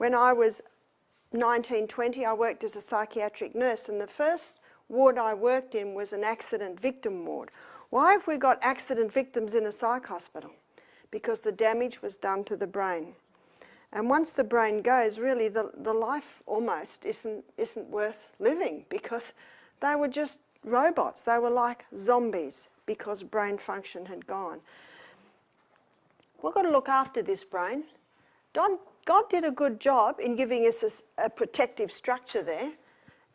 When I was 19, 20, I worked as a psychiatric nurse, and the first ward I worked in was an accident victim ward. Why have we got accident victims in a psych hospital? Because the damage was done to the brain. And once the brain goes, really the life almost isn't worth living, because they were just robots. They were like zombies because brain function had gone. We've got to look after this brain. God did a good job in giving us a protective structure there.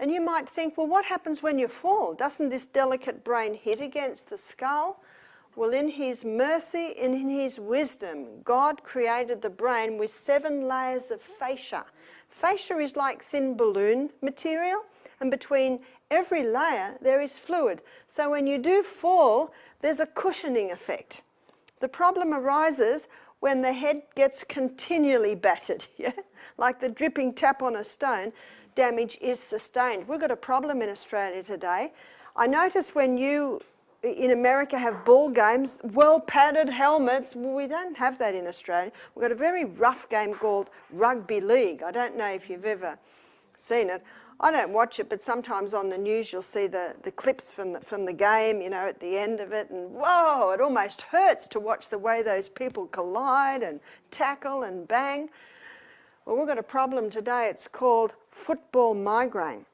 And you might think, well, what happens when you fall? Doesn't this delicate brain hit against the skull? Well, in His mercy and in His wisdom, God created the brain with 7 layers of fascia. Fascia is like thin balloon material, and between every layer there is fluid. So when you do fall, there's a cushioning effect. The problem arises when the head gets continually battered, yeah? Like the dripping tap on a stone, damage is sustained. We've got a problem in Australia today. I notice when you in America have ball games, well-padded helmets. Well, we don't have that in Australia. We've got a very rough game called rugby league. I don't know if you've ever seen it. I don't watch it, but sometimes on the news you'll see the clips from the game, you know, at the end of it, and whoa, it almost hurts to watch the way those people collide and tackle and bang. Well, we've got a problem today. It's called football migraine.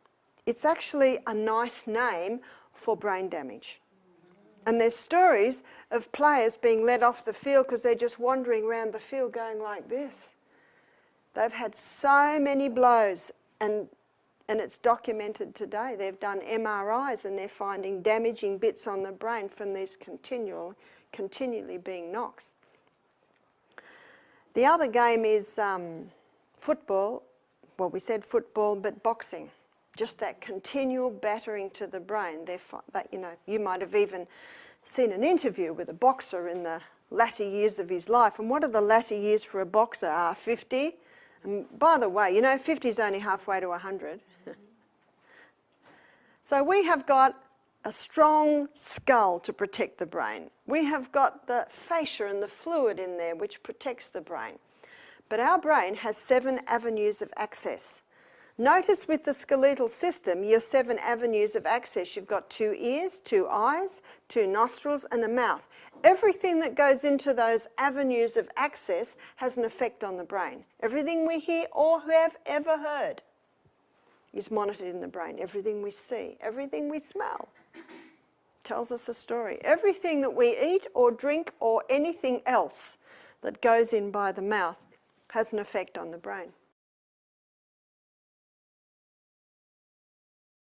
It's actually a nice name for brain damage. And there's stories of players being let off the field because they're just wandering around the field going like this. They've had so many blows, and it's documented today. They've done MRIs and they're finding damaging bits on the brain from these continually being knocks. The other game is football. Well, we said football, but boxing. Just that continual battering to the brain. You know, you might have even seen an interview with a boxer in the latter years of his life. And what are the latter years for a boxer? 50. And by the way, you know, 50 is only halfway to 100. So we have got a strong skull to protect the brain. We have got the fascia and the fluid in there which protects the brain. But our brain has 7 avenues of access. Notice with the skeletal system, your 7 avenues of access. You've got 2 ears, 2 eyes, 2 nostrils, and a mouth. Everything that goes into those avenues of access has an effect on the brain. Everything we hear or have ever heard is monitored in the brain. Everything we see, everything we smell tells us a story. Everything that we eat or drink or anything else that goes in by the mouth has an effect on the brain.